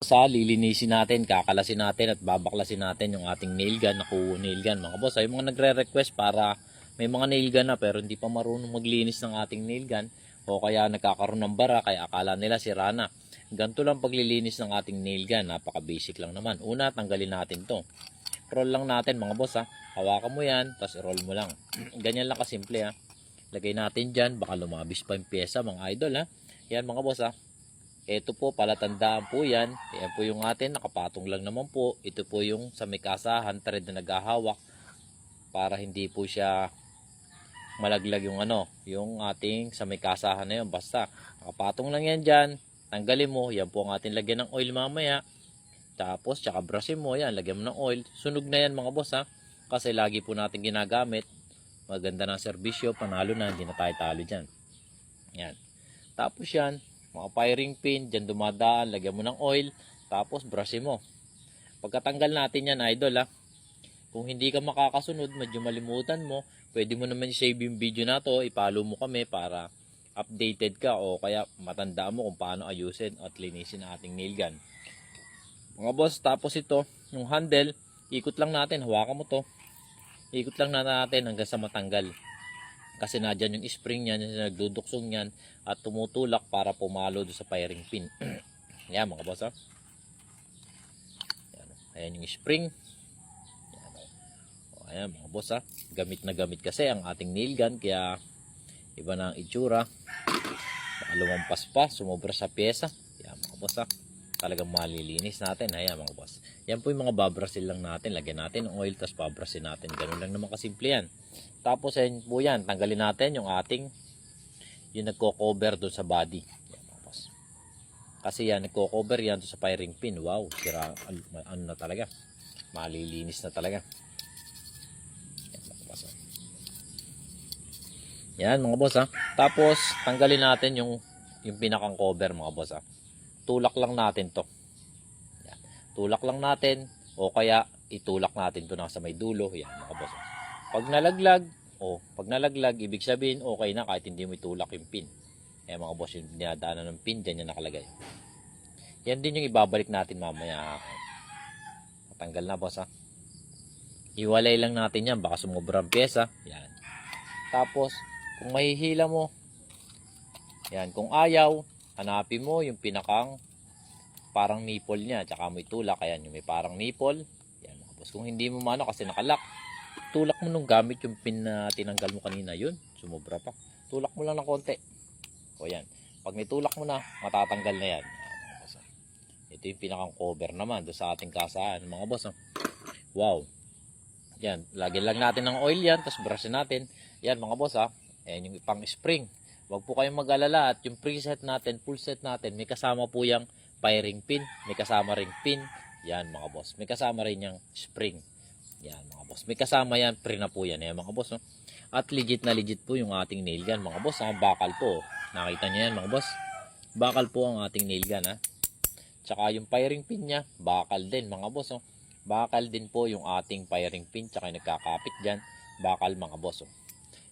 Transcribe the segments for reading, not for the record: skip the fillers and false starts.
Lilinisin natin, kakalasin natin at babaklasin natin yung ating nail gun, nail gun mga boss. Ay mga nagre-request para may mga nail gun na pero hindi pa marunong maglinis ng ating nail gun o kaya nagkakaroon ng bara kaya akala nila sira na. Ganito lang paglilinis ng ating nail gun, napaka basic lang naman. Una, tanggalin natin to. Roll lang natin mga boss ha. Hawakan mo yan, tapos i-roll mo lang. Ganyan lang kasimple ha. Lagay natin dyan, baka lumabis pa yung pyesa mga idol ha. Yan mga boss ha. Ito po, palatandaan po yan. Yan po yung atin, nakapatong lang naman po. Ito po yung sa may kasahan, thread na naghahawak para hindi po siya malaglag yung yung ating sa may kasahan na yun. Basta, nakapatong lang yan dyan. Tanggalin mo, yan po ang ating lagyan ng oil mamaya. Tapos, tsaka brushin mo, yan, lagyan mo ng oil. Sunog na yan mga boss ha. Kasi lagi po natin ginagamit. Maganda ng serbisyo, panalo na, hindi na tayo talo dyan. Yan. Tapos yan, mga firing pin, dyan dumadaan, lagyan mo ng oil, tapos brushin mo. Pagkatanggal natin yan idol ha, kung hindi ka makakasunod, medyo malimutan mo, pwede mo naman i-save yung video na to, ipalo mo kami para updated ka o kaya matandaan mo kung paano ayusin at linisin ang ating nail gun. Mga boss, tapos ito, yung handle, ikot lang natin, hawakan mo to, ikot lang natin hanggang sa matanggal. Kasi nadyan yung spring yan, yung nagduduksong yan at tumutulak para pumalo doon sa firing pin. Yan mga boss ha. Yan, ayan yung spring. Yan, ayan mga boss ha. Gamit na gamit kasi ang ating nail gun kaya iba na ang itsura. Baka lumampas pa, sumobra sa pyesa. Yan mga boss ha. Talagang malilinis natin. Ayan mga boss. Yan po yung mga babrasil lang natin. Lagyan natin ng oil tapos babrasil natin. Ganun lang naman kasimple yan. Tapos ayun po yan, tanggalin natin yung ating yung nagko-cover doon sa body. Yan, mga boss. Kasi yan, nagko-cover yan doon sa firing pin. Wow, sira, ano na talaga. Malilinis na talaga. Yan mga boss. Yan mga boss ha. Tapos tanggalin natin yung pinakang cover mga boss ha. Tulak lang natin to. Yan. Tulak lang natin o kaya itulak natin to nasa may dulo. Yan mga boss ha. Pag nalaglag, ibig sabihin okay na kahit hindi mo itulak yung pin. Eh mga boss, yung dinadaanan ng pin, dyan yung nakalagay. Yan din yung ibabalik natin mamaya. Matanggal na boss ha. Iwalay lang natin yan, baka sumobra ang pyesa. Yan. Tapos, kung mahihila mo, yan, kung ayaw, hanapin mo yung pinakang parang nipple niya, tsaka mo itulak. Ayan, yung may parang nipple. Yan mga boss, kung hindi mo mano kasi nakalak, tulak mo nung gamit yung pin na tinanggal mo kanina, yun sumobra pa, tulak mo lang ng konti o yan, pag nitulak mo na matatanggal na yan. Ito yung pinakang cover naman doon sa ating kasahan mga boss. Wow, yan, lagyan lang natin ng oil yan, tapos brushin natin yan mga boss ha. Ayan yung pang spring, wag po kayong mag-alala at yung preset natin, full set natin, may kasama po yung firing pin, may kasama ring pin yan mga boss, may kasama rin yung spring. Yan mga boss. May kasama yan. Pre na po yan. Yan mga boss. No? At legit na legit po yung ating nail gun mga boss. Ang bakal po. Nakita niyo yan mga boss. Bakal po ang ating nail gun ha. Tsaka yung firing pin niya. Bakal din mga boss. No? Bakal din po yung ating firing pin. Tsaka yung nagkakapit dyan. Bakal mga boss. No?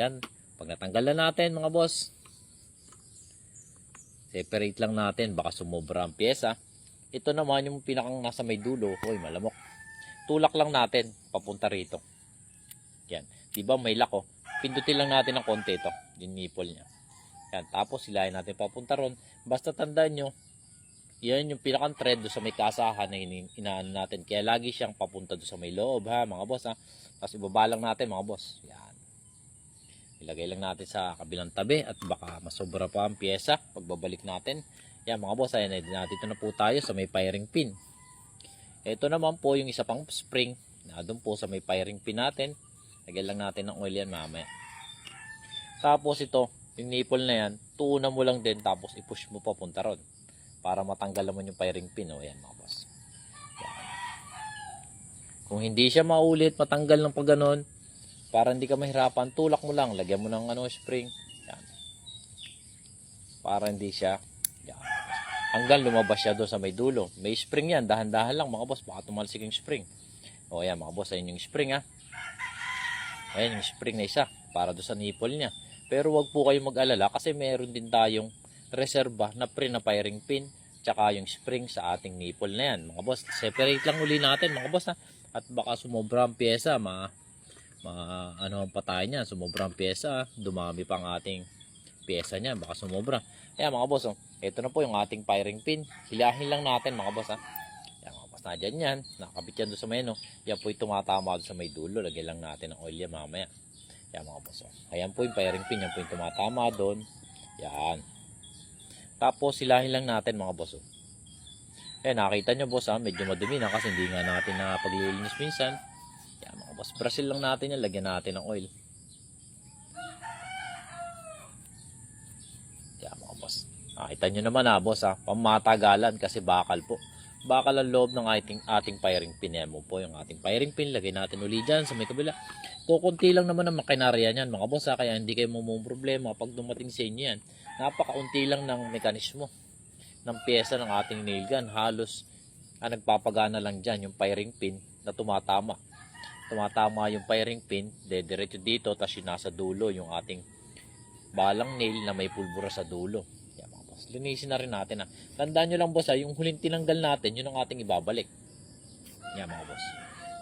Yan. Pag natanggal na natin mga boss. Separate lang natin. Baka sumobra ang pyesa. Ito naman yung pinakang nasa may dulo. Uy malamok. Tulak lang natin papunta rito. Yan. Diba may lock oh. Pindutin lang natin ng konti ito. Yung nipple niya. Yan. Tapos silahin natin papunta ron. Basta tandaan nyo. Yan yung pinakang thread do sa may kasahan na inaano natin. Kaya lagi siyang papunta do sa may loob ha mga boss ha. Tapos ibaba lang natin mga boss. Yan. Ilagay lang natin sa kabilang tabi. At baka masobra pa ang pyesa. Pagbabalik natin. Yan mga boss. Ayan. Dito na po tayo sa may firing pin. Ito naman po yung isa pang spring na doon po sa may firing pin natin. Lagyan lang natin ng oil yan mamaya. Tapos ito, yung nipple na yan, tuunan mo lang din tapos i-push mo papunta ron. Para matanggal naman yung firing pin. O yan mga boss. Yan. Kung hindi siya maulit, matanggal ng pag ganon, para hindi ka mahirapan, tulak mo lang. Lagyan mo ng spring. Yan. Para hindi siya hanggang lumabas siya doon sa may dulo. May spring yan. Dahan-dahan lang mga boss. Baka tumalsik yung spring. O ayan mga boss. Ayan yung spring ha. Ayan yung spring na isa. Para doon sa nipple niya. Pero wag po kayong mag-alala. Kasi meron din tayong reserba na pre na firing pin tsaka yung spring sa ating nipple na yan mga boss. Separate lang uli natin mga boss ha. At baka sumobrang pyesa, ano pa tayo niyan, sumobrang pyesa, dumami pa ang ating pyesa niyan, baka sumobra. Ayan mga boss, oh. Ito na po yung ating firing pin. Hilahin lang natin mga boss ha. Ayan mga boss, na dyan yan, nakabit yan doon sa may yan po yung tumatama doon sa may dulo. Lagyan lang natin ng oil yan mamaya. Ayan mga boss, oh. Ayan po yung firing pin, yan po yung tumatama doon. Yan. Tapos hilahin lang natin mga boss, oh. Ayan, nakita nyo boss ha, medyo madumi na kasi hindi nga natin na paglilinis minsan. Yan mga boss, brasil lang natin yan, lagyan natin ng oil. Yan mga boss, nakita nyo naman ha boss ha, pamatagalan kasi bakal po. Bakal ang loob ng ating firing pin. Yan mo po yung ating firing pin, lagay natin uli dyan sa may kabila. Kukunti lang naman ang makinarya niyan mga boss ha, kaya hindi kayo problema pag dumating sa inyo yan. Napakaunti lang ng mekanismo ng pyesa ng ating nail gun. Halos nagpapagana lang dyan yung firing pin na tumatama yung firing pin, diretso dito, tapos yung nasa dulo yung ating balang nail na may pulbura sa dulo. Yan mga boss, linisin na rin natin ha. Tandaan nyo lang boss ha, yung huling tinanggal natin yun ang ating ibabalik. Yan mga boss,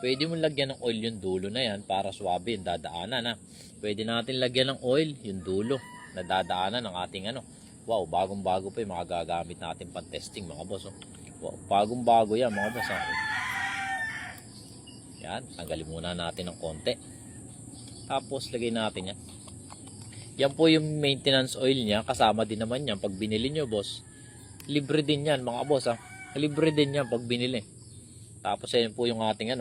pwede mo lagyan ng oil yung dulo na yan para swabe yung dadaanan ha. Pwede natin lagyan ng oil yung dulo na dadaanan ng ating wow, bagong bago pa yung mga gagamit natin pang testing mga boss. Oh. Wow, bagong bago yan mga boss. Oh. Yan, tanggalin muna natin ng konti. Tapos lagay natin yan. Yan po yung maintenance oil niya. Kasama din naman yan pag binili nyo boss. Libre din yan mga boss. Libre din yan pag binili. Tapos yan po yung ating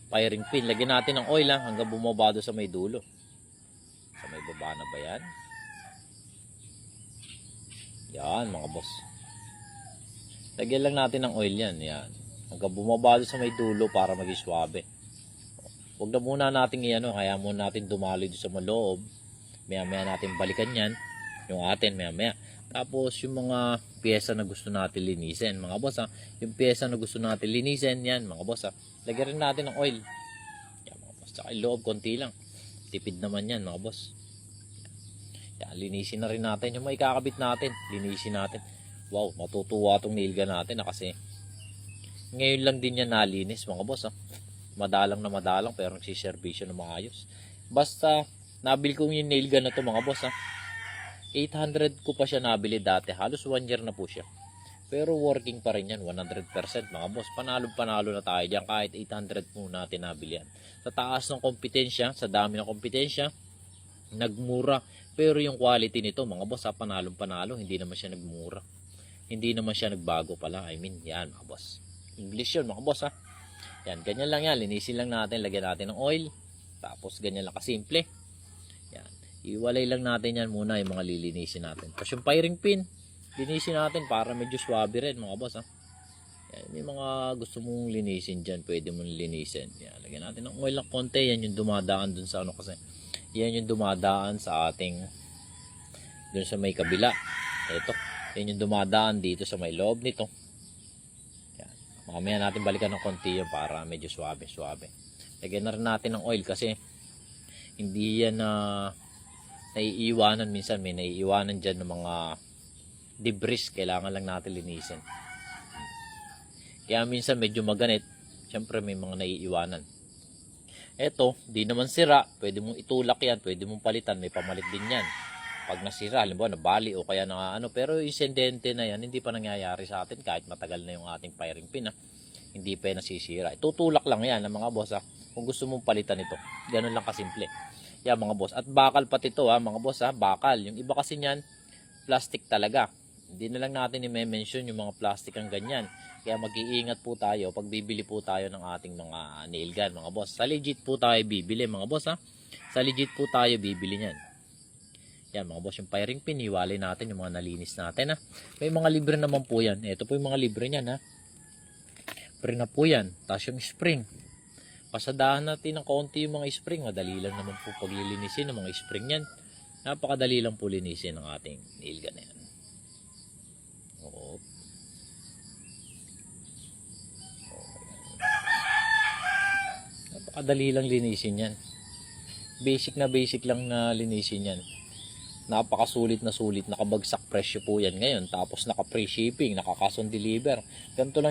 firing pin. Lagyan natin ng oil hanggang bumaba sa may dulo. Sa may baba na ba yan? Yan mga boss. Lagyan lang natin ng oil yan. Yan. Hanggang bumaba sa may dulo para maging swabe. Huwag na muna natin kaya muna natin dumaloy sa maloob. Maya maya natin balikan yan. Yung atin maya maya. Tapos yung mga pyesa na gusto natin linisin mga boss Yung pyesa na gusto natin linisin yan mga boss Lagyan rin natin ng oil. Yan mga boss. Tsaka yung loob konti lang. Tipid naman yan mga boss. Yan, linisin na rin natin yung may kakabit natin. Linisin natin. Wow, matutuwa itong nail gun natin kasi ngayon lang din yan nalinis mga boss Madalang na madalang pero nagsiservisyo na maayos. Basta nabili ko yung nail gun na to mga boss 800 ko pa siya nabili dati. Halos 1 year na po siya. Pero working pa rin yan 100% mga boss. Panalo na tayo dyan kahit 800 po natin nabili yan. Sa taas ng kompetensya, sa dami ng kompetensya, nagmura. Pero yung quality nito mga boss panalo, hindi naman siya nagmura. Hindi naman siya nagbago pala. Yan mga boss. English yun mga boss Yan, ganyan lang yan. Linisin lang natin, lagyan natin ng oil. Tapos ganyan lang kasimple. Yan. Iwalay lang natin yan muna yung mga lilinisin natin. Tapos yung firing pin, linisin natin para medyo swabe rin mga boss Yan, may mga gusto mong linisin dyan, pwede mong linisin. Yan, lagyan natin ng oil ng konti. Yan yung dumadaan dun sa kasi. Yan yung dumadaan sa ating dun sa may kabila. Ito. Yan yung dumadaan dito sa may loob nito. Yan. Mamaya natin balikan ng konti yan para medyo swabe. Lagyan na rin natin ng oil kasi hindi yan naiiwanan minsan. May naiiwanan dyan ng mga debris. Kailangan lang natin linisin. Kaya minsan medyo maganit. Siyempre may mga naiiwanan. Eto, di naman sira. Pwede mong itulak yan. Pwede mong palitan. May pamalit din yan. Pag nasira, halimbawa nabali o kaya na pero yung insidente na yan, hindi pa nangyayari sa atin kahit matagal na yung ating firing pin Hindi pa nasisira. Itutulak lang yan mga boss Kung gusto mong palitan ito. Ganun lang kasimple. Yan mga boss. At bakal pati ito mga boss bakal. Yung iba kasi niyan, plastic talaga. Hindi na lang natin i-mention yung mga plastic ang ganyan. Kaya mag-iingat po tayo pag bibili po tayo ng ating mga nail gun mga boss. Sa legit po tayo bibili mga boss Sa legit po tayo bibili niyan. Yan mga boss, yung firing pin, hiwalay natin yung mga nalinis natin May mga libre naman po yan. Ito po yung mga libre niyan Libre na po yan. Tapos yung spring. Pasadahan natin ng kaunti yung mga spring. Madali lang naman po paglilinisin ng mga spring yan. Napakadali lang po linisin ng ating nail gun na yan. Oo. Napakadali lang linisin yan. Basic lang na linisin yan. napakasulit na sulit, nakabagsak presyo po yan ngayon, tapos naka free shipping, naka cash on deliver. Ganito lang